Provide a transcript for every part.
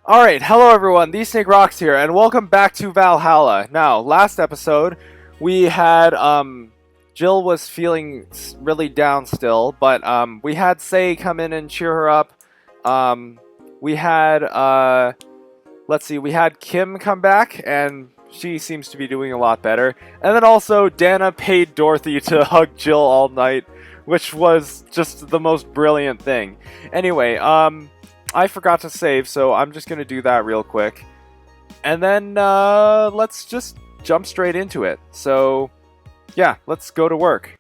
Alright, hello everyone, The Snake Rocks here, and welcome back to Valhalla. Now, last episode, we had, Jill was feeling really down still, but, we had Sei come in and cheer her up. We had, let's see, we had Kim come back, and she seems to be doing a lot better. And then also, Dana paid Dorothy to hug Jill all night, which was just the most brilliant thing. Anyway, I forgot to save, so I'm just going to do that real quick. And then, let's just jump straight into it. So, yeah, let's go to work.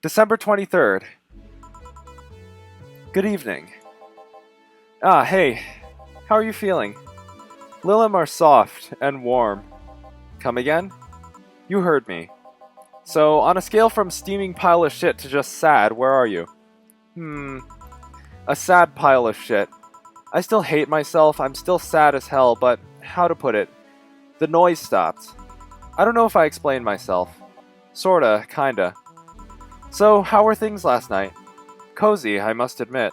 December 23rd. Good evening. Ah, hey. How are you feeling? Lilim are soft and warm. Come again? You heard me. So, on a scale from steaming pile of shit to just sad, where are you? A sad pile of shit. I still hate myself, I'm still sad as hell, but how to put it? The noise stopped. I don't know if I explained myself. Sorta, kinda. So, how were things last night? Cozy, I must admit.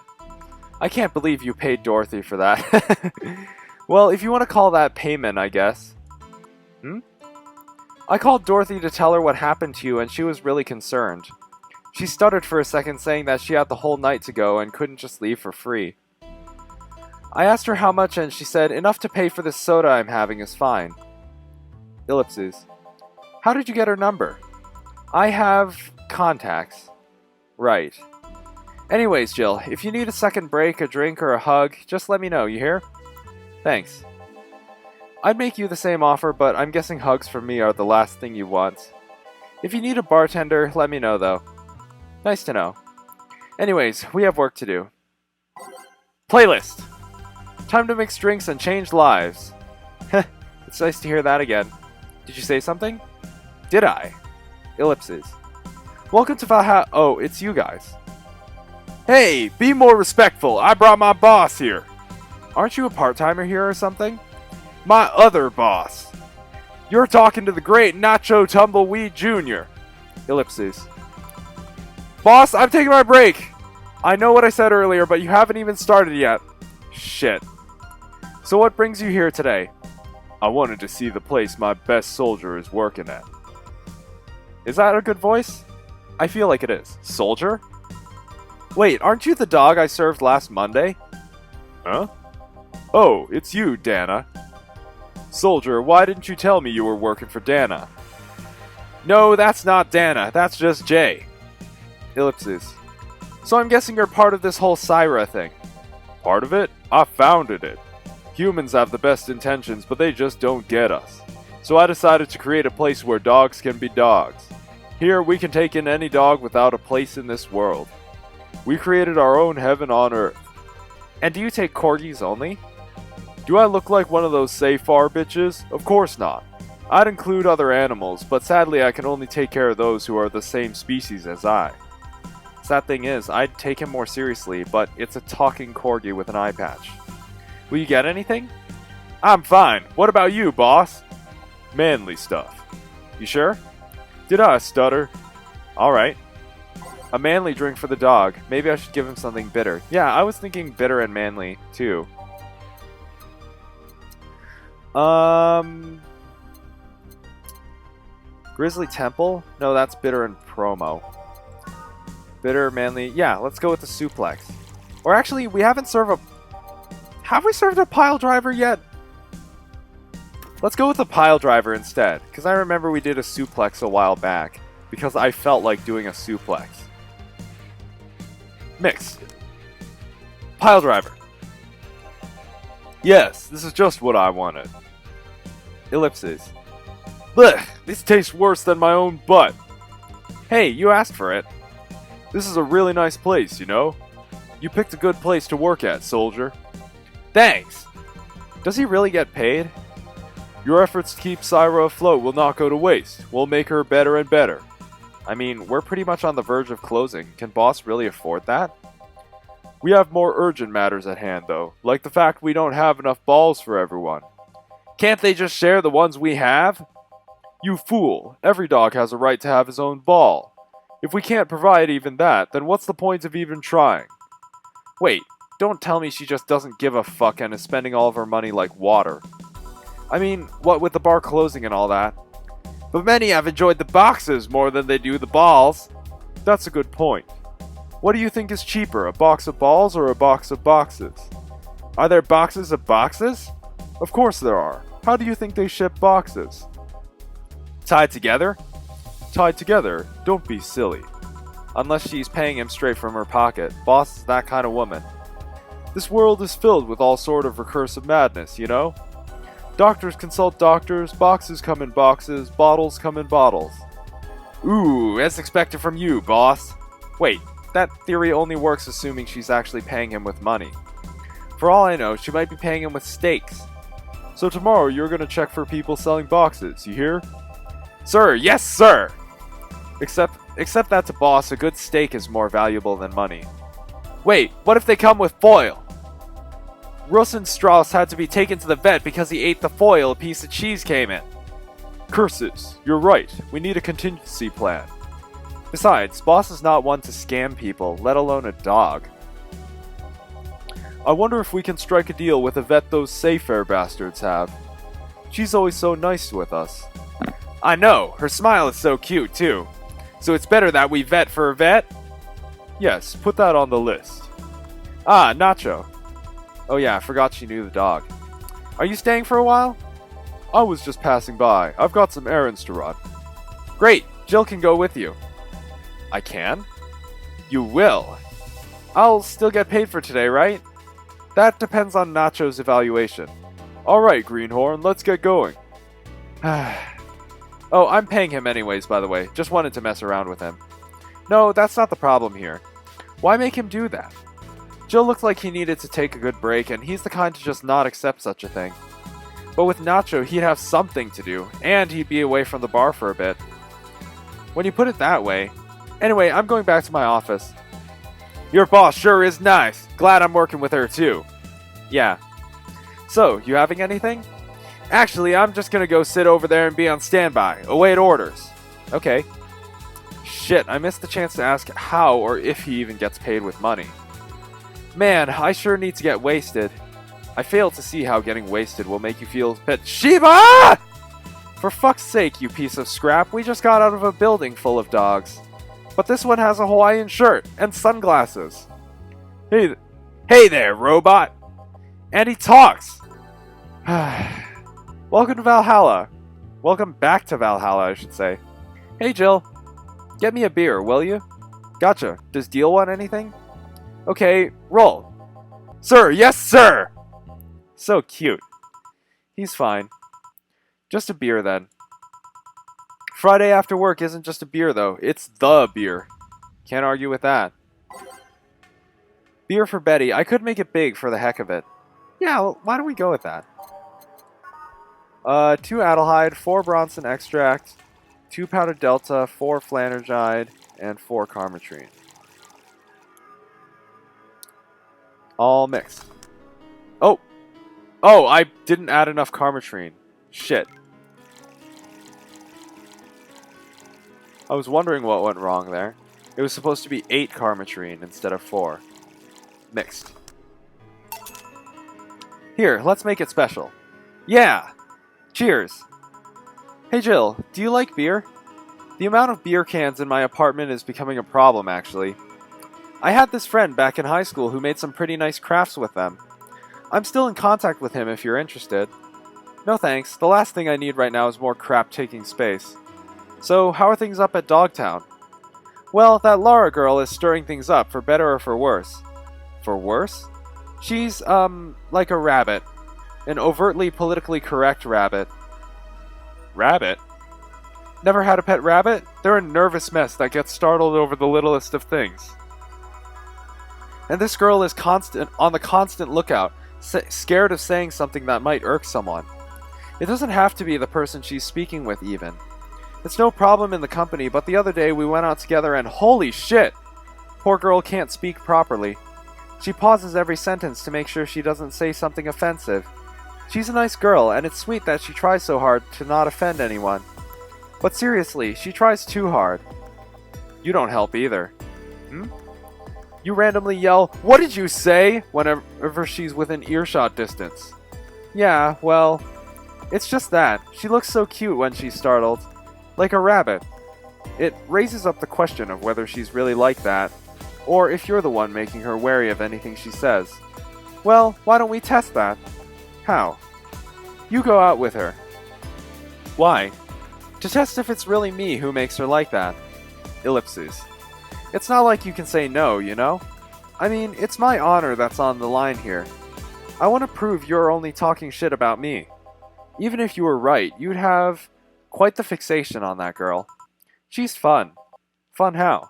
I can't believe you paid Dorothy for that. Well, if you want to call that payment, I guess. I called Dorothy to tell her what happened to you, and she was really concerned. She stuttered for a second, saying that she had the whole night to go and couldn't just leave for free. I asked her how much, and she said, enough to pay for this soda I'm having is fine. Ellipses. How did you get her number? I have contacts. Right. Anyways, Jill, if you need a second break, a drink, or a hug, just let me know, you hear? Thanks. I'd make you the same offer, but I'm guessing hugs from me are the last thing you want. If you need a bartender, let me know, though. Nice to know. Anyways, we have work to do. Playlist! Time to mix drinks and change lives. Heh, it's nice to hear that again. Did you say something? Did I? Ellipses. Welcome to Valhalla. Oh, it's you guys. Hey, be more respectful. I brought my boss here. Aren't you a part-timer here or something? My other boss. You're talking to the great Nacho Tumbleweed Jr. Ellipses. Boss, I'm taking my break. I know what I said earlier, but you haven't even started yet. Shit. So what brings you here today? I wanted to see the place my best soldier is working at. Is that a good voice? I feel like it is. Soldier? Wait, aren't you the dog I served last Monday? Huh? Oh, it's you, Dana. Soldier, why didn't you tell me you were working for Dana? No, that's not Dana. That's just Jay. Ellipses. So I'm guessing you're part of this whole Syra thing. Part of it? I founded it. Humans have the best intentions, but they just don't get us. So I decided to create a place where dogs can be dogs. Here we can take in any dog without a place in this world. We created our own heaven on earth. And do you take corgis only? Do I look like one of those say-far bitches? Of course not. I'd include other animals, but sadly I can only take care of those who are the same species as I. Sad thing is, I'd take him more seriously, but it's a talking corgi with an eye patch. Will you get anything? I'm fine. What about you, boss? Manly stuff. You sure? Did I stutter? Alright. A manly drink for the dog. Maybe I should give him something bitter. Yeah, I was thinking bitter and manly, too. Grizzly Temple? No, that's bitter and promo. Bitter, manly. Yeah, let's go with the suplex. Or actually, we haven't served a... Have we served a pile driver yet? Let's go with the pile driver instead, because I remember we did a suplex a while back, because I felt like doing a suplex. Mixed. Pile driver. Yes, this is just what I wanted. Ellipses. Blech, this tastes worse than my own butt. Hey, you asked for it. This is a really nice place, you know? You picked a good place to work at, soldier. Thanks! Does he really get paid? Your efforts to keep Syra afloat will not go to waste. We'll make her better and better. I mean, we're pretty much on the verge of closing. Can boss really afford that? We have more urgent matters at hand, though, like the fact we don't have enough balls for everyone. Can't they just share the ones we have? You fool! Every dog has a right to have his own ball. If we can't provide even that, then what's the point of even trying? Wait, don't tell me she just doesn't give a fuck and is spending all of her money like water. I mean, what with the bar closing and all that. But many have enjoyed the boxes more than they do the balls. That's a good point. What do you think is cheaper, a box of balls or a box of boxes? Are there boxes of boxes? Of course there are. How do you think they ship boxes? Tied together? Tied together, don't be silly. Unless she's paying him straight from her pocket. Boss is that kind of woman. This world is filled with all sort of recursive madness, you know? Doctors consult doctors, boxes come in boxes, bottles come in bottles. Ooh, as expected from you, boss. Wait, that theory only works assuming she's actually paying him with money. For all I know, she might be paying him with steaks. So tomorrow you're gonna check for people selling boxes, you hear? Sir, yes sir! Except that to boss, a good steak is more valuable than money. Wait, what if they come with foil? Rosenstrauss had to be taken to the vet because he ate the foil a piece of cheese came in. Curses, you're right, we need a contingency plan. Besides, boss is not one to scam people, let alone a dog. I wonder if we can strike a deal with a vet those Sayfair bastards have. She's always so nice with us. I know, her smile is so cute too. So it's better that we vet for a vet? Yes, put that on the list. Ah, Nacho. Oh yeah, I forgot she knew the dog. Are you staying for a while? I was just passing by. I've got some errands to run. Great, Jill can go with you. I can? You will. I'll still get paid for today, right? That depends on Nacho's evaluation. Alright, Greenhorn, let's get going. Oh, I'm paying him anyways, by the way. Just wanted to mess around with him. No, that's not the problem here. Why make him do that? Jill looked like he needed to take a good break, and he's the kind to just not accept such a thing. But with Nacho, he'd have something to do, and he'd be away from the bar for a bit. When you put it that way... Anyway, I'm going back to my office. Your boss sure is nice. Glad I'm working with her too. Yeah. So, you having anything? Actually, I'm just gonna go sit over there and be on standby. Await orders. Okay. Shit, I missed the chance to ask how or if he even gets paid with money. Man, I sure need to get wasted. I fail to see how getting wasted will make you feel a bit Shiba! For fuck's sake, you piece of scrap, we just got out of a building full of dogs. But this one has a Hawaiian shirt and sunglasses. Hey there, robot! And he talks! Welcome to Valhalla. Welcome back to Valhalla, I should say. Hey, Jill. Get me a beer, will you? Gotcha. Does Deal want anything? Okay, roll. Sir, yes, sir! So cute. He's fine. Just a beer, then. Friday after work isn't just a beer, though. It's the beer. Can't argue with that. Beer for Betty. I could make it big for the heck of it. Yeah, well, why don't we go with that? 2 Adelhyde, 4 Bronson extract, 2 powdered Delta, 4 Flanergide, and 4 Carmetrine. All mixed. Oh! Oh, I didn't add enough Carmetrine. Shit. I was wondering what went wrong there. It was supposed to be 8 Carmetrine instead of 4. Mixed. Here, let's make it special. Yeah! Cheers! Hey Jill, do you like beer? The amount of beer cans in my apartment is becoming a problem, actually. I had this friend back in high school who made some pretty nice crafts with them. I'm still in contact with him if you're interested. No thanks, the last thing I need right now is more crap taking space. So, how are things up at Dogtown? Well, that Laura girl is stirring things up, for better or for worse. For worse? She's, like a rabbit. An overtly politically correct rabbit. Rabbit? Never had a pet rabbit? They're a nervous mess that gets startled over the littlest of things. And this girl is on the constant lookout, scared of saying something that might irk someone. It doesn't have to be the person she's speaking with, even. It's no problem in the company, but the other day we went out together and holy shit! Poor girl can't speak properly. She pauses every sentence to make sure she doesn't say something offensive. She's a nice girl, and it's sweet that she tries so hard to not offend anyone. But seriously, she tries too hard. You don't help either. Hmm? You randomly yell, "What did you say?" whenever she's within earshot distance. Yeah, well, it's just that. She looks so cute when she's startled. Like a rabbit. It raises up the question of whether she's really like that, or if you're the one making her wary of anything she says. Well, why don't we test that? How? You go out with her. Why? To test if it's really me who makes her like that. Ellipses. It's not like you can say no, you know? I mean, it's my honor that's on the line here. I want to prove you're only talking shit about me. Even if you were right, you'd have quite the fixation on that girl. She's fun. Fun how?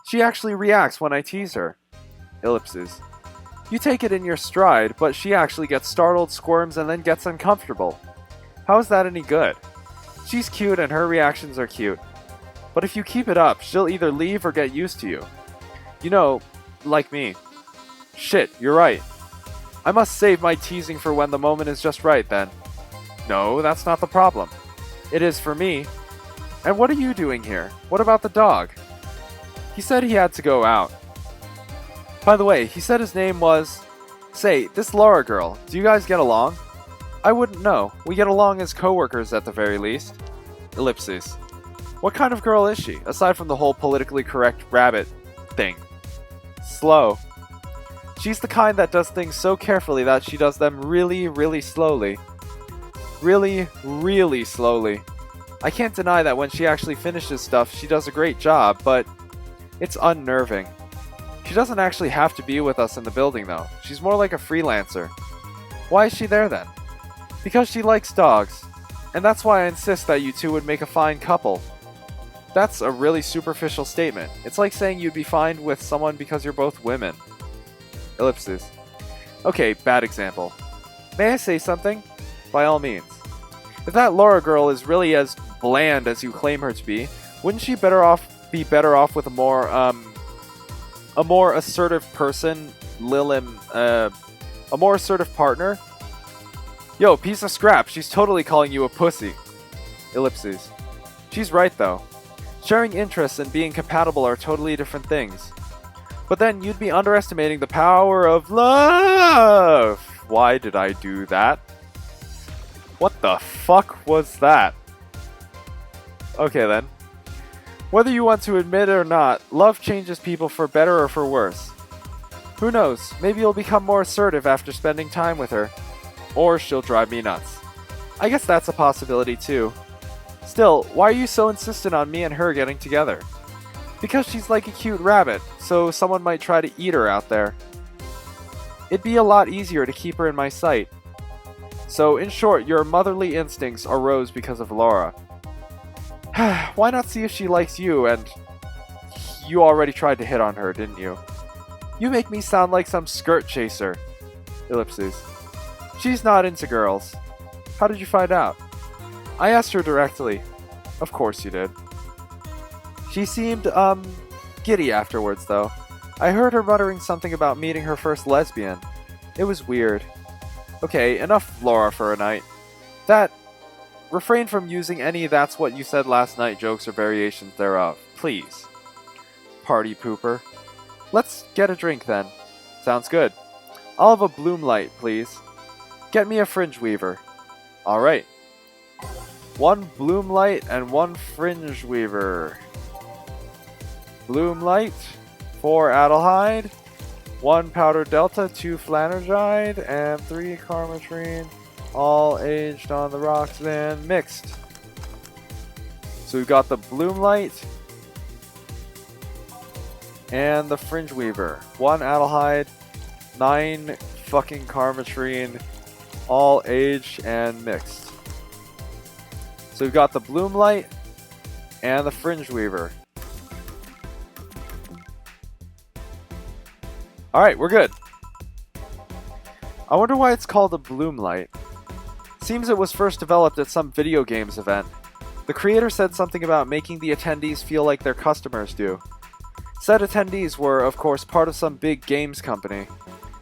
She actually reacts when I tease her. Ellipses. You take it in your stride, but she actually gets startled, squirms, and then gets uncomfortable. How is that any good? She's cute and her reactions are cute. But if you keep it up, she'll either leave or get used to you. You know, like me. Shit, you're right. I must save my teasing for when the moment is just right then. No, that's not the problem. It is for me. And what are you doing here? What about the dog? He said he had to go out. By the way, he said his name was... Say, this Laura girl, do you guys get along? I wouldn't know. We get along as co-workers at the very least. Ellipses. What kind of girl is she, aside from the whole politically correct rabbit thing? Slow. She's the kind that does things so carefully that she does them really, really slowly. Really, really slowly. I can't deny that when she actually finishes stuff, she does a great job, but it's unnerving. She doesn't actually have to be with us in the building, though. She's more like a freelancer. Why is she there, then? Because she likes dogs. And that's why I insist that you two would make a fine couple. That's a really superficial statement. It's like saying you'd be fine with someone because you're both women. Ellipses. Okay, bad example. May I say something? By all means. If that Laura girl is really as bland as you claim her to be, wouldn't she be better off with a more assertive person, a more assertive partner? Yo, piece of scrap, she's totally calling you a pussy. Ellipses. She's right though. Sharing interests and being compatible are totally different things. But then you'd be underestimating the power of love! Why did I do that? What the fuck was that? Okay then. Whether you want to admit it or not, love changes people for better or for worse. Who knows, maybe you'll become more assertive after spending time with her. Or she'll drive me nuts. I guess that's a possibility too. Still, why are you so insistent on me and her getting together? Because she's like a cute rabbit, so someone might try to eat her out there. It'd be a lot easier to keep her in my sight. So, in short, your motherly instincts arose because of Laura. Why not see if she likes you, and... You already tried to hit on her, didn't you? You make me sound like some skirt chaser. Ellipses. She's not into girls. How did you find out? I asked her directly. Of course you did. She seemed, giddy afterwards, though. I heard her muttering something about meeting her first lesbian. It was weird. Okay, enough Laura for a night. Refrain from using any "that's what you said last night" jokes or variations thereof, please. Party pooper. Let's get a drink then. Sounds good. I'll have a bloom light, please. Get me a fringe weaver. Alright. 1 bloom light and 1 fringe weaver. Bloom light, 4 Adelhyde, 1 powder delta, 2 flanergide, and 3 carmetrine, all aged on the rocks and mixed. So we've got the bloom light and the fringe weaver. 1 Adelhyde, 9 fucking carmetrine, all aged and mixed. So we've got the bloom light and the fringe weaver. Alright, we're good. I wonder why it's called a bloom light. Seems it was first developed at some video games event. The creator said something about making the attendees feel like their customers do. Said attendees were, of course, part of some big games company.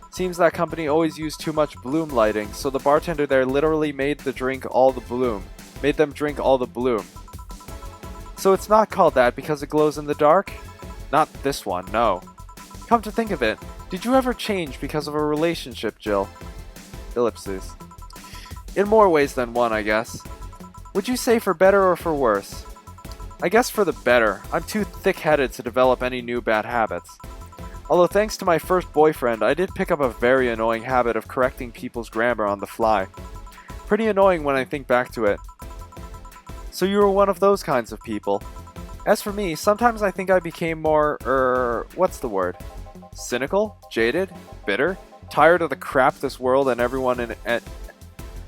Seems that company always used too much bloom lighting, so the bartender there literally made them drink all the bloom. So it's not called that because it glows in the dark? Not this one, no. Come to think of it, did you ever change because of a relationship, Jill? Ellipses. In more ways than one, I guess. Would you say for better or for worse? I guess for the better. I'm too thick-headed to develop any new bad habits. Although thanks to my first boyfriend, I did pick up a very annoying habit of correcting people's grammar on the fly. Pretty annoying when I think back to it. So you were one of those kinds of people. As for me, sometimes I think I became more, what's the word? Cynical? Jaded? Bitter? Tired of the crap this world and everyone in it...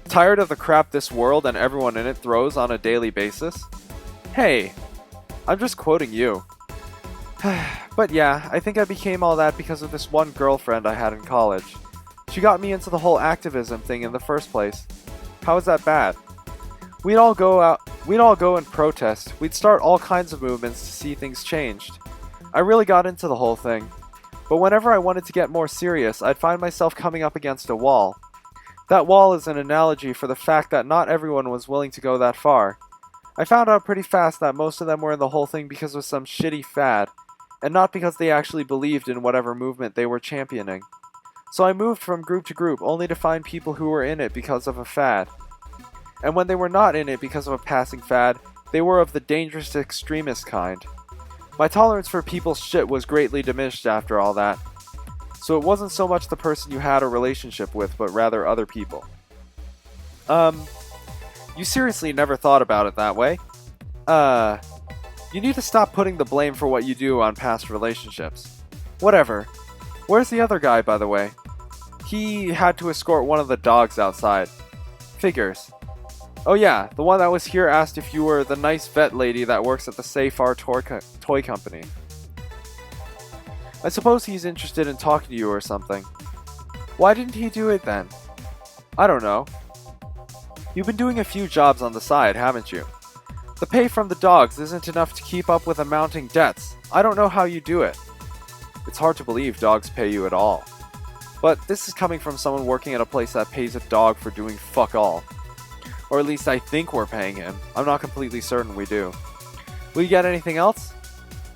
Tired of the crap this world and everyone in it throws on a daily basis? Hey, I'm just quoting you. But yeah, I think I became all that because of this one girlfriend I had in college. She got me into the whole activism thing in the first place. How is that bad? We'd all go and protest. We'd start all kinds of movements to see things changed. I really got into the whole thing. But whenever I wanted to get more serious, I'd find myself coming up against a wall. That wall is an analogy for the fact that not everyone was willing to go that far. I found out pretty fast that most of them were in the whole thing because of some shitty fad, and not because they actually believed in whatever movement they were championing. So I moved from group to group only to find people who were in it because of a fad. And when they were not in it because of a passing fad, they were of the dangerous extremist kind. My tolerance for people's shit was greatly diminished after all that. So it wasn't so much the person you had a relationship with, but rather other people. You seriously never thought about it that way? You need to stop putting the blame for what you do on past relationships. Whatever. Where's the other guy, by the way? He had to escort one of the dogs outside. Figures. Oh yeah, the one that was here asked if you were the nice vet lady that works at the Safar toy company. I suppose he's interested in talking to you or something. Why didn't he do it then? I don't know. You've been doing a few jobs on the side, haven't you? The pay from the dogs isn't enough to keep up with the mounting debts. I don't know how you do it. It's hard to believe dogs pay you at all. But this is coming from someone working at a place that pays a dog for doing fuck all. Or at least I think we're paying him. I'm not completely certain we do. Will you get anything else?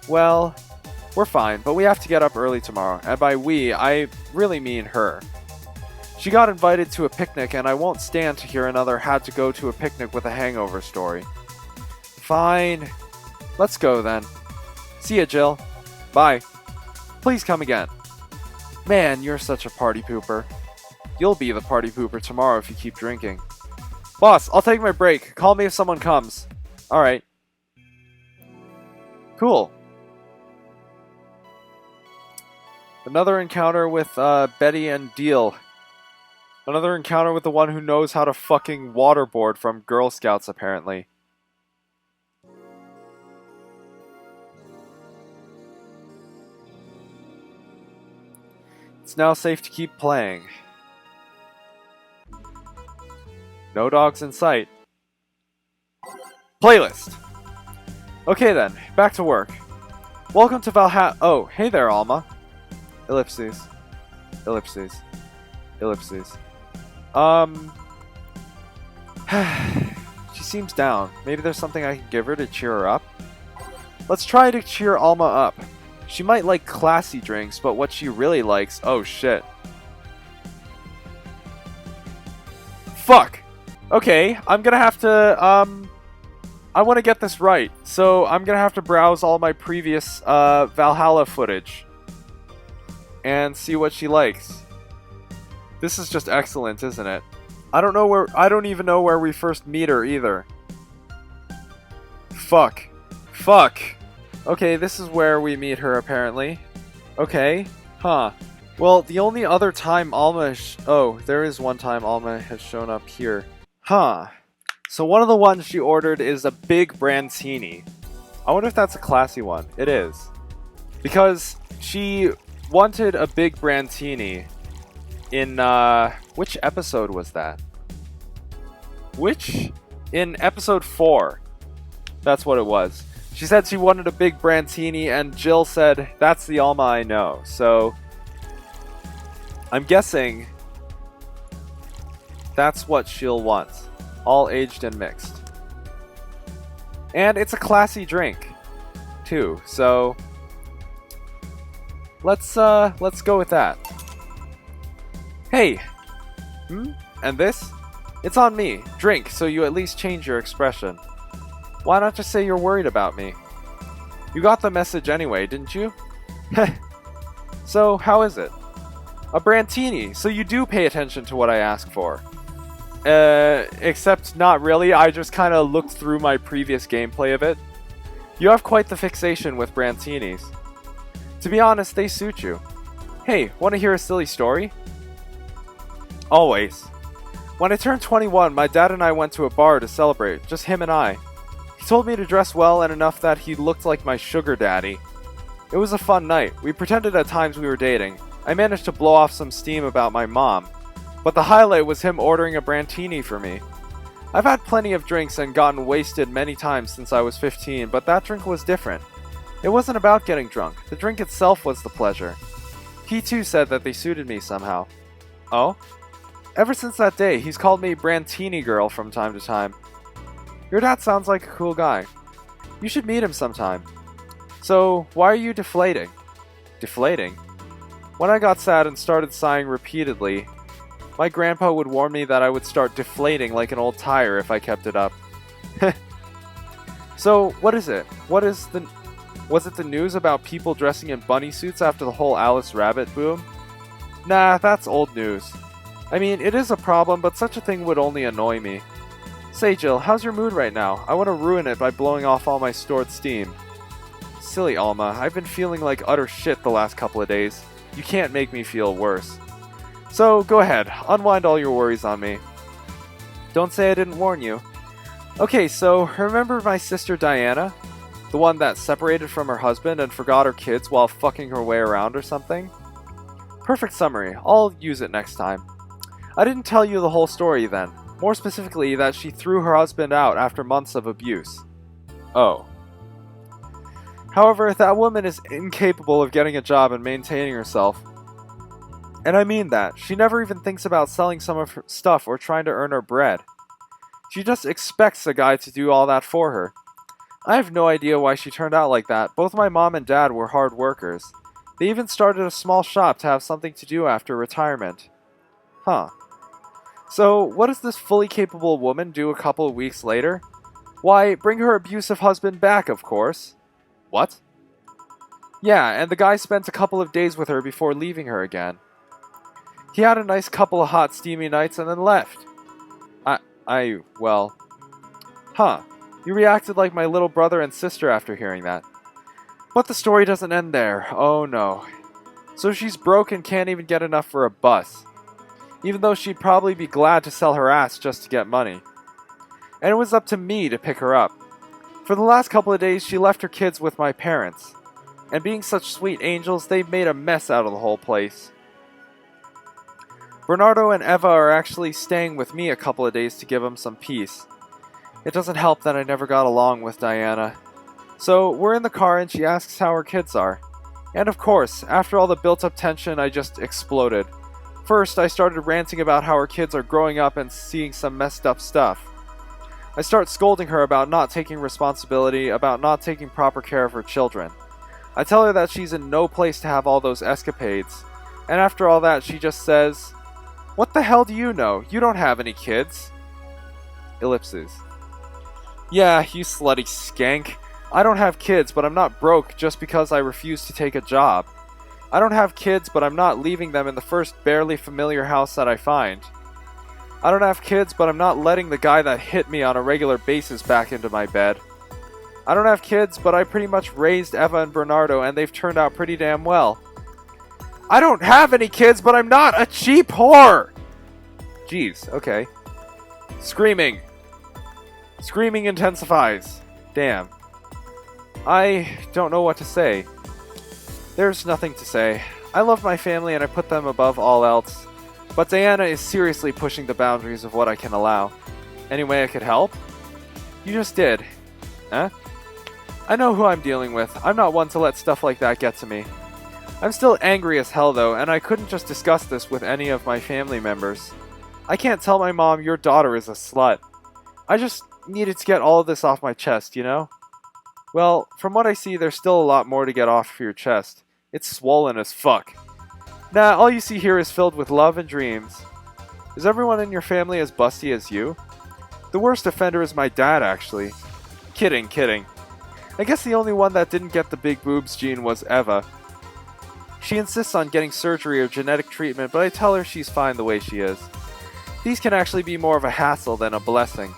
Well, we're fine, but we have to get up early tomorrow. And by we, I really mean her. She got invited to a picnic, and I won't stand to hear another had to go to a picnic with a hangover story. Fine. Let's go then. See ya, Jill. Bye. Please come again. Man, you're such a party pooper. You'll be the party pooper tomorrow if you keep drinking. Boss, I'll take my break. Call me if someone comes. Alright. Cool. Another encounter with Betty and Deal. Another encounter with the one who knows how to fucking waterboard from Girl Scouts, apparently. It's now safe to keep playing. No dogs in sight. Playlist! Okay then, back to work. Welcome to Valhalla. Oh, hey there, Alma. Ellipses. Ellipses. Ellipses. She seems down. Maybe there's something I can give her to cheer her up? Let's try to cheer Alma up. She might like classy drinks, but what she really likes... Oh, shit. Fuck! Okay, I'm gonna have to, I want to get this right, so I'm gonna have to browse all my previous, Valhalla footage. And see what she likes. This is just excellent, isn't it? I don't even know where we first meet her, either. Fuck. Fuck! Okay, this is where we meet her, apparently. Okay. Huh. Well, the only other time Alma... Oh, there is one time Alma has shown up here. Huh. So one of the ones she ordered is a big Brandtini. I wonder if that's a classy one. It is. Because she wanted a big Brandtini in, which episode was that? In episode 4. That's what it was. She said she wanted a big Brandtini, and Jill said, that's the Alma I know. So, I'm guessing that's what she'll want. All aged and mixed. And it's a classy drink, too. So, Let's go with that. Hey! And this? It's on me. Drink, so you at least change your expression. Why not just say you're worried about me? You got the message anyway, didn't you? Heh. So, how is it? A Brantini, so you do pay attention to what I ask for. Except not really, I just kinda looked through my previous gameplay of it. You have quite the fixation with Brantinis. To be honest, they suit you. Hey, wanna hear a silly story? Always. When I turned 21, my dad and I went to a bar to celebrate, just him and I. He told me to dress well and enough that he looked like my sugar daddy. It was a fun night. We pretended at times we were dating. I managed to blow off some steam about my mom. But the highlight was him ordering a Brantini for me. I've had plenty of drinks and gotten wasted many times since I was 15, but that drink was different. It wasn't about getting drunk. The drink itself was the pleasure. He too said that they suited me somehow. Oh? Ever since that day, he's called me Brantini Girl from time to time. Your dad sounds like a cool guy. You should meet him sometime. So, why are you deflating? Deflating? When I got sad and started sighing repeatedly, my grandpa would warn me that I would start deflating like an old tire if I kept it up. So, what is it? Was it the news about people dressing in bunny suits after the whole Alice Rabbit boom? Nah, that's old news. I mean, it is a problem, but such a thing would only annoy me. Say, Jill, how's your mood right now? I want to ruin it by blowing off all my stored steam. Silly Alma, I've been feeling like utter shit the last couple of days. You can't make me feel worse. So, go ahead, unwind all your worries on me. Don't say I didn't warn you. Okay, so, remember my sister Diana? The one that separated from her husband and forgot her kids while fucking her way around or something? Perfect summary, I'll use it next time. I didn't tell you the whole story then. More specifically, that she threw her husband out after months of abuse. Oh. However, that woman is incapable of getting a job and maintaining herself. And I mean that. She never even thinks about selling some of her stuff or trying to earn her bread. She just expects a guy to do all that for her. I have no idea why she turned out like that. Both my mom and dad were hard workers. They even started a small shop to have something to do after retirement. Huh. So, what does this fully capable woman do a couple of weeks later? Why, bring her abusive husband back, of course. What? Yeah, and the guy spent a couple of days with her before leaving her again. He had a nice couple of hot, steamy nights and then left. Well... Huh. You reacted like my little brother and sister after hearing that. But the story doesn't end there. Oh no. So she's broke and can't even get enough for a bus. Even though she'd probably be glad to sell her ass just to get money. And it was up to me to pick her up. For the last couple of days, she left her kids with my parents. And being such sweet angels, they've made a mess out of the whole place. Bernardo and Eva are actually staying with me a couple of days to give them some peace. It doesn't help that I never got along with Diana. So, we're in the car and she asks how her kids are. And of course, after all the built-up tension, I just exploded. First, I started ranting about how her kids are growing up and seeing some messed up stuff. I start scolding her about not taking responsibility, about not taking proper care of her children. I tell her that she's in no place to have all those escapades. And after all that, she just says, "What the hell do you know? You don't have any kids." Ellipses. Yeah, you slutty skank. I don't have kids, but I'm not broke just because I refuse to take a job. I don't have kids, but I'm not leaving them in the first barely familiar house that I find. I don't have kids, but I'm not letting the guy that hit me on a regular basis back into my bed. I don't have kids, but I pretty much raised Eva and Bernardo, and they've turned out pretty damn well. I don't have any kids, but I'm not a cheap whore! Jeez, okay. Screaming. Screaming intensifies. Damn. I don't know what to say. There's nothing to say. I love my family and I put them above all else. But Diana is seriously pushing the boundaries of what I can allow. Any way I could help? You just did. Huh? I know who I'm dealing with. I'm not one to let stuff like that get to me. I'm still angry as hell though, and I couldn't just discuss this with any of my family members. I can't tell my mom your daughter is a slut. I just needed to get all of this off my chest, you know? Well, from what I see, there's still a lot more to get off your chest. It's swollen as fuck. Nah, all you see here is filled with love and dreams. Is everyone in your family as busty as you? The worst offender is my dad, actually. Kidding. I guess the only one that didn't get the big boobs gene was Eva. She insists on getting surgery or genetic treatment, but I tell her she's fine the way she is. These can actually be more of a hassle than a blessing.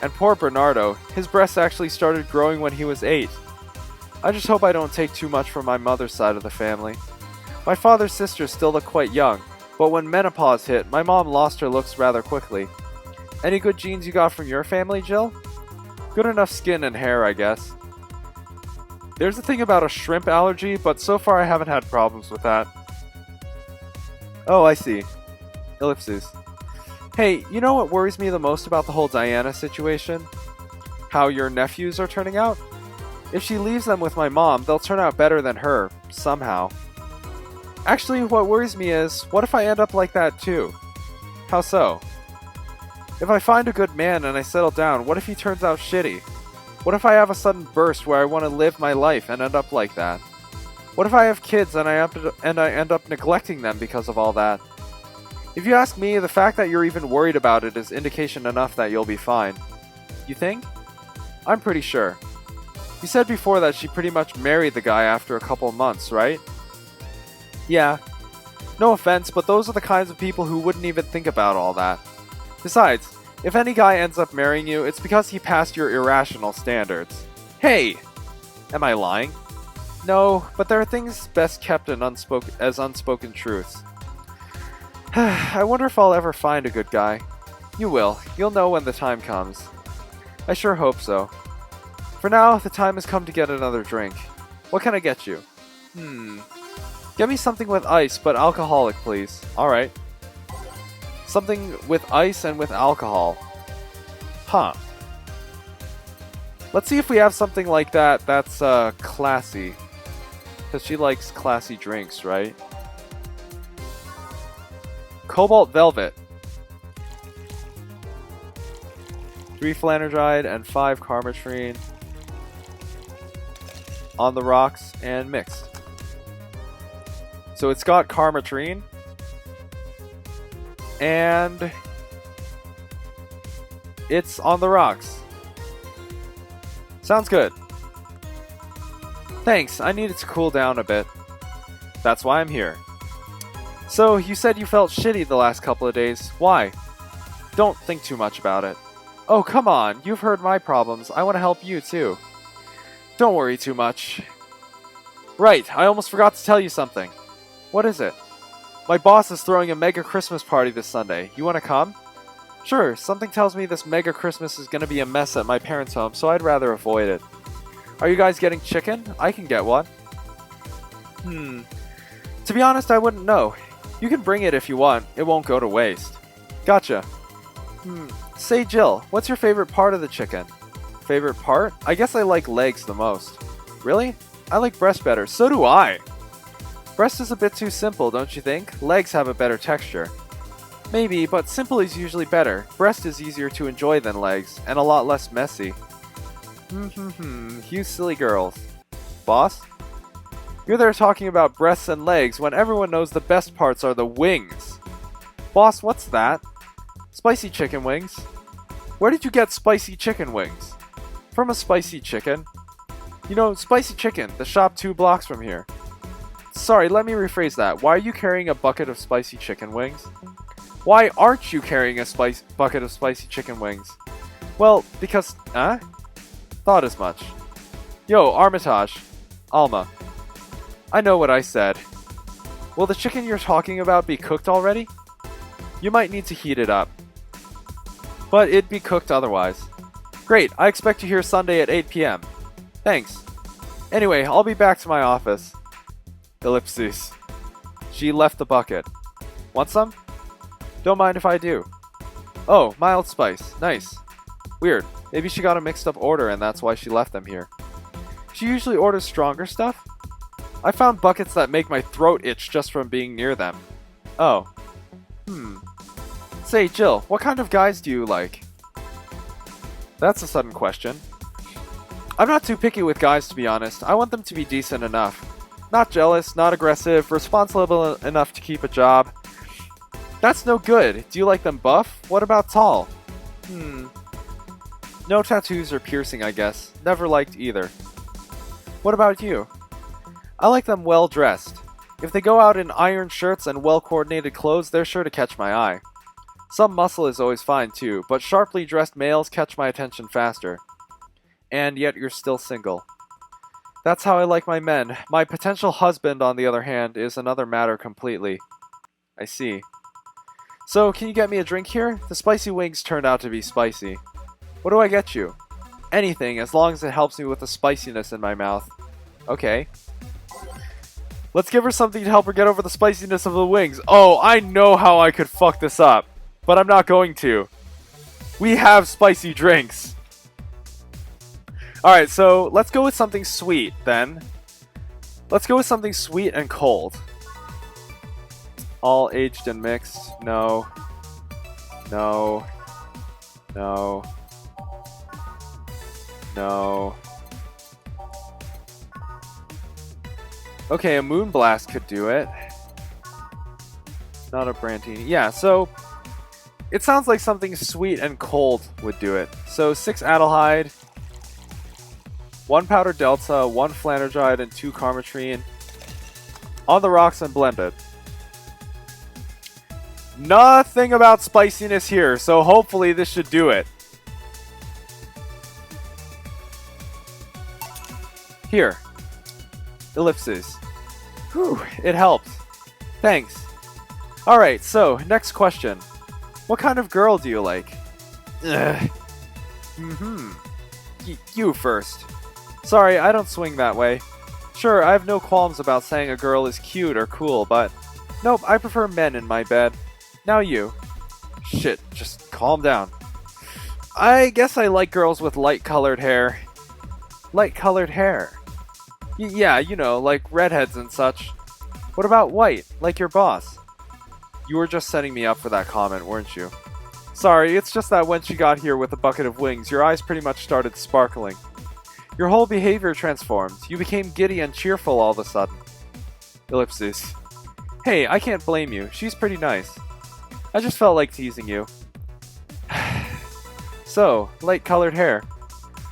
And poor Bernardo, his breasts actually started growing when he was 8. I just hope I don't take too much from my mother's side of the family. My father's sisters still look quite young, but when menopause hit, my mom lost her looks rather quickly. Any good genes you got from your family, Jill? Good enough skin and hair, I guess. There's a thing about a shrimp allergy, but so far I haven't had problems with that. Oh, I see. Ellipses. Hey, you know what worries me the most about the whole Diana situation? How your nephews are turning out? If she leaves them with my mom, they'll turn out better than her, somehow. Actually, what worries me is, what if I end up like that too? How so? If I find a good man and I settle down, what if he turns out shitty? What if I have a sudden burst where I want to live my life and end up like that? What if I have kids and I end up neglecting them because of all that? If you ask me, the fact that you're even worried about it is indication enough that you'll be fine. You think? I'm pretty sure. You said before that she pretty much married the guy after a couple months, right? Yeah. No offense, but those are the kinds of people who wouldn't even think about all that. Besides, if any guy ends up marrying you, it's because he passed your irrational standards. Hey! Am I lying? No, but there are things best kept as unspoken truths. I wonder if I'll ever find a good guy. You will. You'll know when the time comes. I sure hope so. For now, the time has come to get another drink. What can I get you? Get me something with ice, but alcoholic, please. Alright. Something with ice and with alcohol. Huh. Let's see if we have something like that that's, classy. Because she likes classy drinks, right? Cobalt Velvet. 3 Flanerdride and 5 Carmetrine. On the rocks and mixed. So it's got Carmetrine. And it's on the rocks. Sounds good. Thanks, I need it to cool down a bit. That's why I'm here. So, you said you felt shitty the last couple of days. Why? Don't think too much about it. Oh, come on, you've heard my problems. I want to help you, too. Don't worry too much. Right, I almost forgot to tell you something. What is it? My boss is throwing a mega Christmas party this Sunday. You want to come? Sure, something tells me this mega Christmas is going to be a mess at my parents' home, so I'd rather avoid it. Are you guys getting chicken? I can get one. To be honest, I wouldn't know. You can bring it if you want. It won't go to waste. Gotcha. Say, Jill, what's your favorite part of the chicken? Favorite part? I guess I like legs the most. Really? I like breast better. So do I! Breast is a bit too simple, don't you think? Legs have a better texture. Maybe, but simple is usually better. Breast is easier to enjoy than legs, and a lot less messy. You silly girls. Boss? You're there talking about breasts and legs when everyone knows the best parts are the wings. Boss, what's that? Spicy chicken wings. Where did you get spicy chicken wings? From a spicy chicken. You know, Spicy Chicken, the shop 2 blocks from here. Sorry, let me rephrase that. Why are you carrying a bucket of spicy chicken wings? Why aren't you carrying a bucket of spicy chicken wings? Well, because... Thought as much. Yo, Armitage. Alma. I know what I said. Will the chicken you're talking about be cooked already? You might need to heat it up. But it'd be cooked otherwise. Great, I expect you here Sunday at 8 p.m. Thanks. Anyway, I'll be back to my office. Ellipses. She left the bucket. Want some? Don't mind if I do. Oh, mild spice. Nice. Weird. Maybe she got a mixed up order and that's why she left them here. She usually orders stronger stuff? I found buckets that make my throat itch just from being near them. Oh. Say, Jill, what kind of guys do you like? That's a sudden question. I'm not too picky with guys, to be honest. I want them to be decent enough. Not jealous, not aggressive, responsible enough to keep a job. That's no good. Do you like them buff? What about tall? No tattoos or piercing, I guess. Never liked either. What about you? I like them well dressed. If they go out in iron shirts and well-coordinated clothes, they're sure to catch my eye. Some muscle is always fine too, but sharply dressed males catch my attention faster. And yet you're still single. That's how I like my men. My potential husband, on the other hand, is another matter completely. I see. So, can you get me a drink here? The spicy wings turned out to be spicy. What do I get you? Anything, as long as it helps me with the spiciness in my mouth. Okay. Let's give her something to help her get over the spiciness of the wings. Oh, I know how I could fuck this up, but I'm not going to. We have spicy drinks. Alright, so let's go with something sweet, then. Let's go with something sweet and cold. All aged and mixed. No. No. No. No. Okay, a Moonblast could do it. Not a Brantini. Yeah, so it sounds like something sweet and cold would do it. So 6 Adelhyde, 1 Powder Delta, 1 Flanergide, and 2 Carmetrine. On the rocks and blended. Nothing about spiciness here, so hopefully this should do it. Here. Ellipses. Whew, it helped. Thanks. Alright, so, next question. What kind of girl do you like? Ugh. You first. Sorry, I don't swing that way. Sure, I have no qualms about saying a girl is cute or cool, but nope, I prefer men in my bed. Now you. Shit, just calm down. I guess I like girls with light-colored hair. Light-colored hair? Yeah, you know, like redheads and such. What about white, like your boss? You were just setting me up for that comment, weren't you? Sorry, it's just that when she got here with a bucket of wings, your eyes pretty much started sparkling. Your whole behavior transformed. You became giddy and cheerful all of a sudden. Ellipses. Hey, I can't blame you. She's pretty nice. I just felt like teasing you. So, light-colored hair.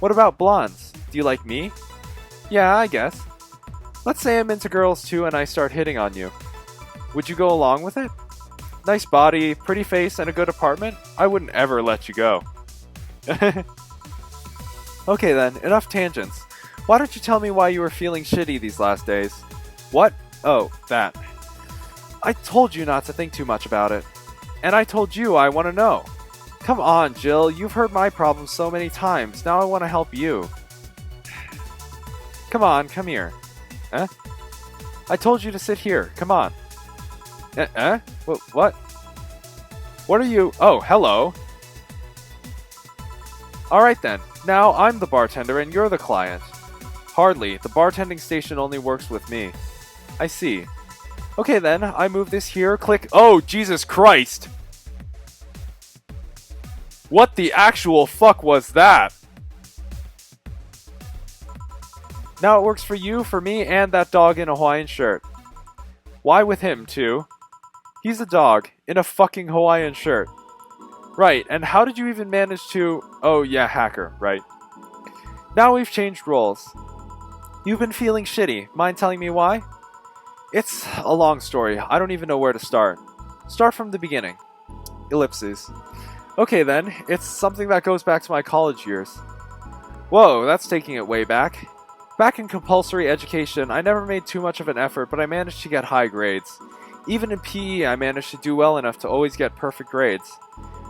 What about blondes? Do you like me? Yeah, I guess. Let's say I'm into girls too and I start hitting on you. Would you go along with it? Nice body, pretty face, and a good apartment? I wouldn't ever let you go. Okay then, enough tangents. Why don't you tell me why you were feeling shitty these last days? What? Oh, that. I told you not to think too much about it. And I told you I want to know. Come on, Jill, you've heard my problems so many times, now I want to help you. Come on, come here. Eh? I told you to sit here, come on. What? What are you? Oh, hello. Alright then, now I'm the bartender and you're the client. Hardly, the bartending station only works with me. I see. Okay then, I move this here, click. Oh, Jesus Christ! What the actual fuck was that? Now it works for you, for me, and that dog in a Hawaiian shirt. Why with him, too? He's a dog, in a fucking Hawaiian shirt. Right, and how did you even manage to... Oh yeah, hacker, right. Now we've changed roles. You've been feeling shitty. Mind telling me why? It's a long story. I don't even know where to start. Start from the beginning. Ellipses. Okay then, it's something that goes back to my college years. Whoa, that's taking it way back. Back in compulsory education, I never made too much of an effort, but I managed to get high grades. Even in PE, I managed to do well enough to always get perfect grades.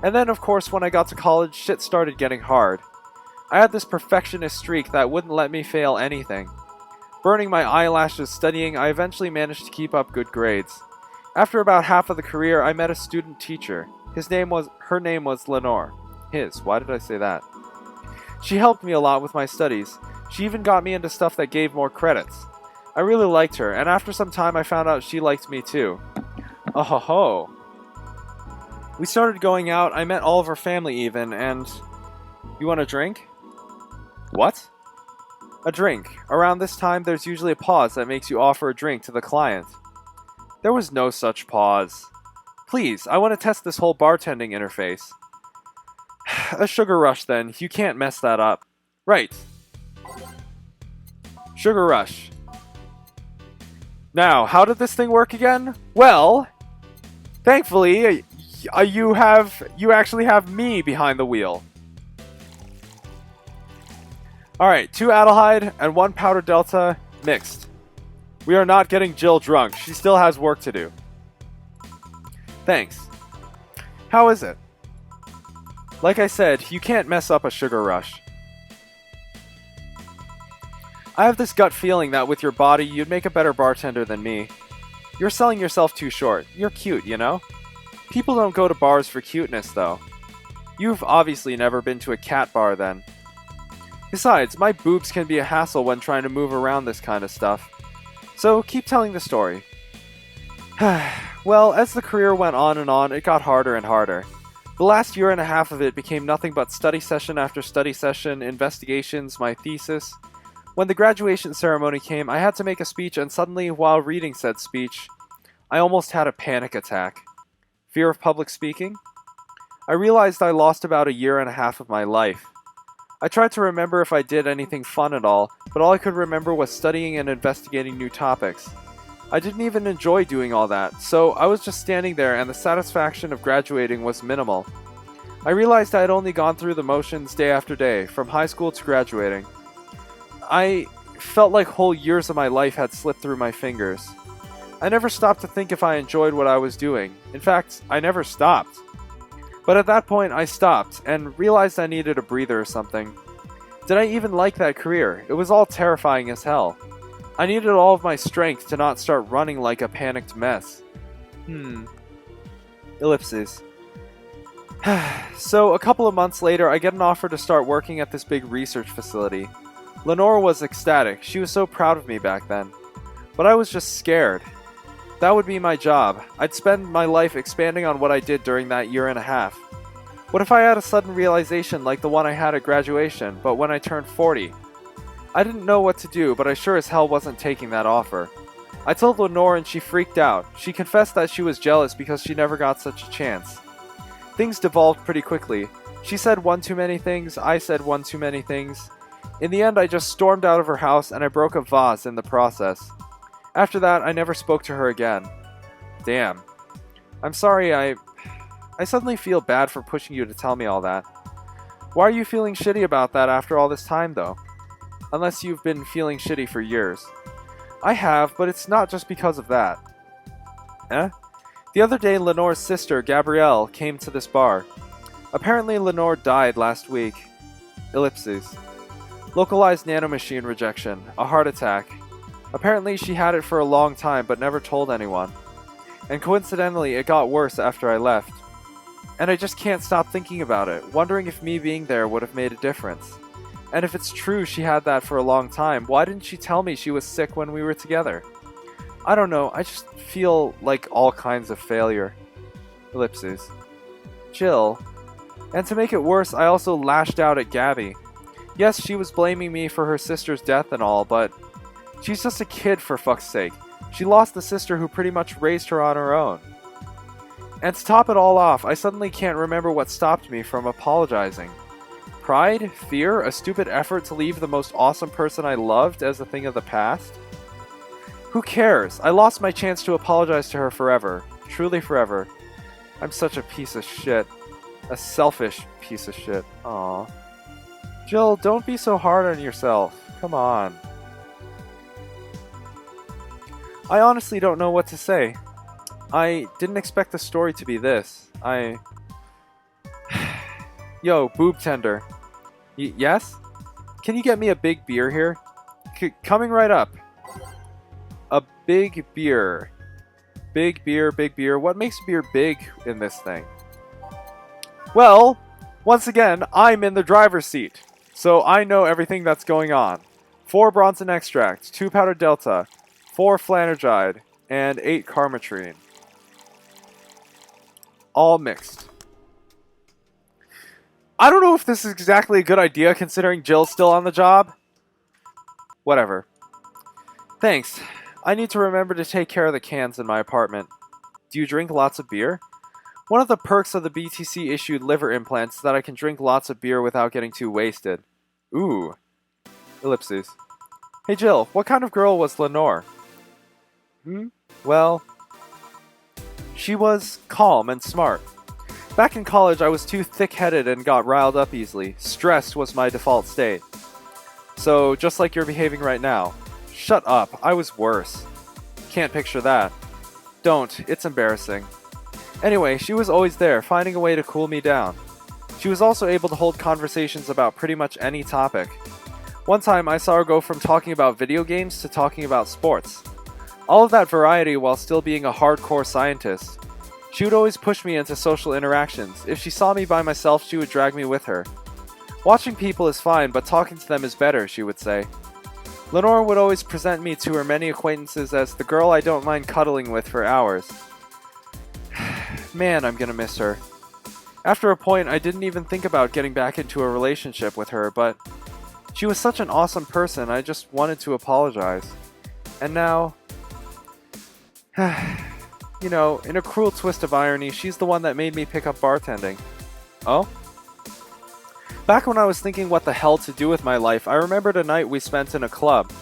And then, of course, when I got to college, shit started getting hard. I had this perfectionist streak that wouldn't let me fail anything. Burning my eyelashes studying, I eventually managed to keep up good grades. After about half of the career, I met a student teacher. Her name was Lenore. Why did I say that? She helped me a lot with my studies. She even got me into stuff that gave more credits. I really liked her, and after some time I found out she liked me too. Oh ho ho. We started going out, I met all of her family even, and... You want a drink? What? A drink. Around this time, there's usually a pause that makes you offer a drink to the client. There was no such pause. Please, I want to test this whole bartending interface. A sugar rush, then. You can't mess that up. Right. Sugar rush. Now, how did this thing work again? Well, thankfully, you actually have me behind the wheel. Alright, 2 aldehyde and 1 powder delta mixed. We are not getting Jill drunk. She still has work to do. Thanks. How is it? Like I said, you can't mess up a sugar rush. I have this gut feeling that with your body, you'd make a better bartender than me. You're selling yourself too short. You're cute, you know? People don't go to bars for cuteness, though. You've obviously never been to a cat bar, then. Besides, my boobs can be a hassle when trying to move around this kind of stuff. So, keep telling the story. Well, as the career went on, it got harder and harder. The last year and a half of it became nothing but study session after study session, investigations, my thesis. When the graduation ceremony came, I had to make a speech, and suddenly, while reading said speech, I almost had a panic attack. Fear of public speaking? I realized I lost about a year and a half of my life. I tried to remember if I did anything fun at all, but all I could remember was studying and investigating new topics. I didn't even enjoy doing all that, so I was just standing there and the satisfaction of graduating was minimal. I realized I had only gone through the motions day after day, from high school to graduating. I felt like whole years of my life had slipped through my fingers. I never stopped to think if I enjoyed what I was doing. In fact, I never stopped. But at that point, I stopped and realized I needed a breather or something. Did I even like that career? It was all terrifying as hell. I needed all of my strength to not start running like a panicked mess. Ellipses. So, a couple of months later, I get an offer to start working at this big research facility. Lenore was ecstatic. She was so proud of me back then. But I was just scared. That would be my job. I'd spend my life expanding on what I did during that year and a half. What if I had a sudden realization like the one I had at graduation, but when I turned 40? I didn't know what to do, but I sure as hell wasn't taking that offer. I told Lenore and she freaked out. She confessed that she was jealous because she never got such a chance. Things devolved pretty quickly. She said one too many things, I said one too many things. In the end, I just stormed out of her house and I broke a vase in the process. After that, I never spoke to her again. Damn. I'm sorry, I suddenly feel bad for pushing you to tell me all that. Why are you feeling shitty about that after all this time, though? Unless you've been feeling shitty for years. I have, but it's not just because of that. Eh? The other day, Lenore's sister, Gabrielle, came to this bar. Apparently, Lenore died last week. Ellipses. Localized nanomachine rejection. A heart attack. Apparently, she had it for a long time, but never told anyone. And coincidentally, it got worse after I left. And I just can't stop thinking about it, wondering if me being there would have made a difference. And if it's true she had that for a long time, why didn't she tell me she was sick when we were together? I don't know, I just feel like all kinds of failure. Ellipses. Jill. And to make it worse, I also lashed out at Gabby. Yes, she was blaming me for her sister's death and all, but she's just a kid for fuck's sake. She lost the sister who pretty much raised her on her own. And to top it all off, I suddenly can't remember what stopped me from apologizing. Pride? Fear? A stupid effort to leave the most awesome person I loved as a thing of the past? Who cares? I lost my chance to apologize to her forever. Truly forever. I'm such a piece of shit. A selfish piece of shit. Aww. Jill, don't be so hard on yourself. Come on. I honestly don't know what to say. I didn't expect the story to be this. Yo, boob tender. Yes? Can you get me a big beer here? Coming right up. A big beer. Big beer, big beer. What makes beer big in this thing? Well, once again, I'm in the driver's seat. So I know everything that's going on. 4 bronzan extract, 2 powdered delta, 4 flanergide, and 8 carmatrine. All mixed. I don't know if this is exactly a good idea considering Jill's still on the job. Whatever. Thanks. I need to remember to take care of the cans in my apartment. Do you drink lots of beer? One of the perks of the BTC issued liver implants is that I can drink lots of beer without getting too wasted. Ooh. Ellipses. Hey Jill, what kind of girl was Lenore? Well, she was calm and smart. Back in college, I was too thick-headed and got riled up easily. Stressed was my default state. So, just like you're behaving right now. Shut up, I was worse. Can't picture that. Don't, it's embarrassing. Anyway, she was always there, finding a way to cool me down. She was also able to hold conversations about pretty much any topic. One time, I saw her go from talking about video games to talking about sports. All of that variety while still being a hardcore scientist. She would always push me into social interactions. If she saw me by myself, she would drag me with her. Watching people is fine, but talking to them is better, she would say. Lenore would always present me to her many acquaintances as the girl I don't mind cuddling with for hours. Man, I'm gonna miss her. After a point, I didn't even think about getting back into a relationship with her, but she was such an awesome person, I just wanted to apologize. And now, you know, in a cruel twist of irony, she's the one that made me pick up bartending. Oh? Back when I was thinking what the hell to do with my life, I remembered a night we spent in a club.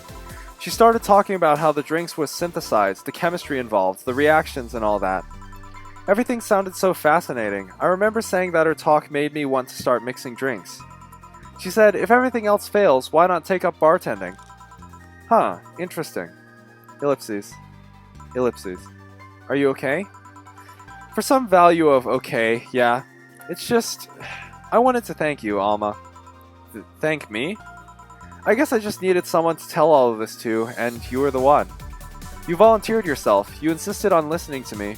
She started talking about how the drinks were synthesized, the chemistry involved, the reactions and all that. Everything sounded so fascinating. I remember saying that her talk made me want to start mixing drinks. She said, if everything else fails, why not take up bartending? Huh, interesting. Ellipses. Ellipses. Are you okay? For some value of okay, yeah. It's just, I wanted to thank you, Alma. Thank me? I guess I just needed someone to tell all of this to, and you were the one. You volunteered yourself. You insisted on listening to me.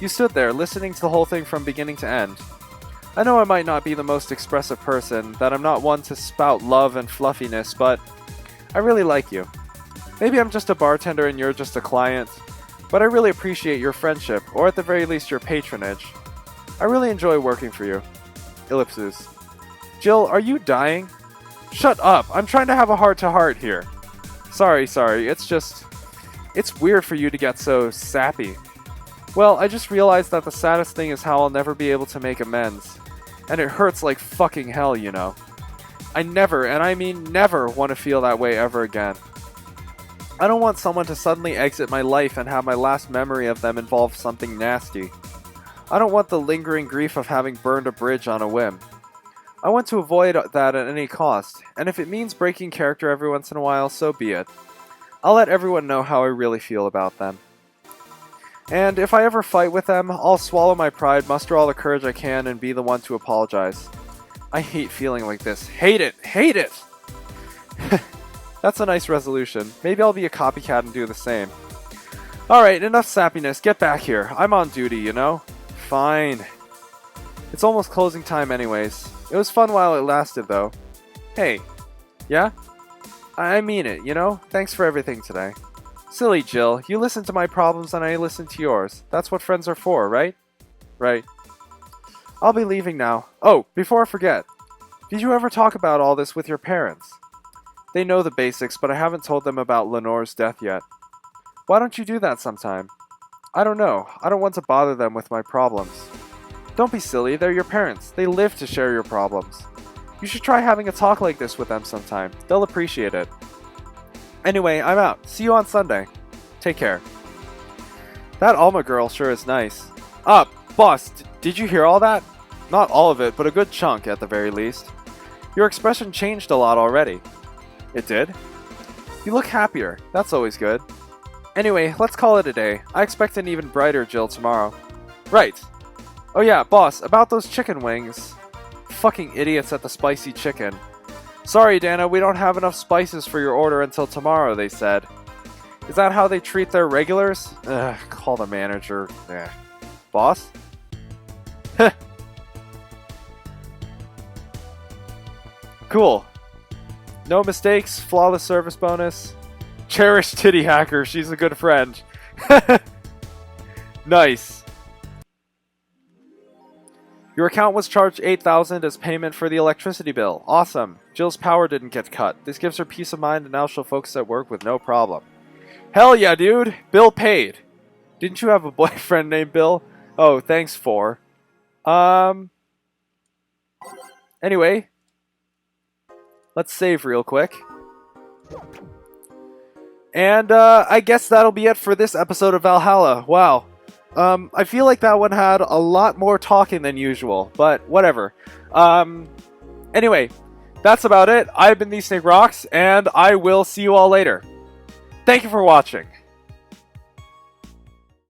You stood there, listening to the whole thing from beginning to end. I know I might not be the most expressive person, that I'm not one to spout love and fluffiness, but I really like you. Maybe I'm just a bartender and you're just a client, but I really appreciate your friendship, or at the very least your patronage. I really enjoy working for you. Ellipses. Jill, are you dying? Shut up! I'm trying to have a heart-to-heart here. Sorry, it's just... It's weird for you to get so sappy. Well, I just realized that the saddest thing is how I'll never be able to make amends. And it hurts like fucking hell, you know. I never, and I mean never, want to feel that way ever again. I don't want someone to suddenly exit my life and have my last memory of them involve something nasty. I don't want the lingering grief of having burned a bridge on a whim. I want to avoid that at any cost, and if it means breaking character every once in a while, so be it. I'll let everyone know how I really feel about them. And if I ever fight with them, I'll swallow my pride, muster all the courage I can, and be the one to apologize. I hate feeling like this. Hate it! Hate it! That's a nice resolution. Maybe I'll be a copycat and do the same. Alright, enough sappiness. Get back here. I'm on duty, you know? Fine. It's almost closing time anyways. It was fun while it lasted, though. Hey. Yeah? I mean it, you know? Thanks for everything today. Silly Jill, you listen to my problems and I listen to yours. That's what friends are for, right? Right. I'll be leaving now. Oh, before I forget. Did you ever talk about all this with your parents? They know the basics, but I haven't told them about Lenore's death yet. Why don't you do that sometime? I don't know. I don't want to bother them with my problems. Don't be silly, they're your parents. They live to share your problems. You should try having a talk like this with them sometime. They'll appreciate it. Anyway, I'm out. See you on Sunday. Take care. That Alma girl sure is nice. Boss, did you hear all that? Not all of it, but a good chunk at the very least. Your expression changed a lot already. It did? You look happier. That's always good. Anyway, let's call it a day. I expect an even brighter Jill tomorrow. Right. Oh yeah, boss, about those chicken wings. Fucking idiots at the spicy chicken. Sorry, Dana, we don't have enough spices for your order until tomorrow, they said. Is that how they treat their regulars? Call the manager. Boss? Cool. No mistakes, flawless service bonus. Cherished titty hacker, she's a good friend. Nice. Your account was charged $8,000 as payment for the electricity bill. Awesome. Jill's power didn't get cut. This gives her peace of mind and now she'll focus at work with no problem. Hell yeah, dude. Bill paid. Didn't you have a boyfriend named Bill? Oh, thanks for. Anyway. Let's save real quick. And I guess that'll be it for this episode of Valhalla. Wow. I feel like that one had a lot more talking than usual, but whatever. Anyway, that's about it. I've been The Snake Rocks, and I will see you all later. Thank you for watching.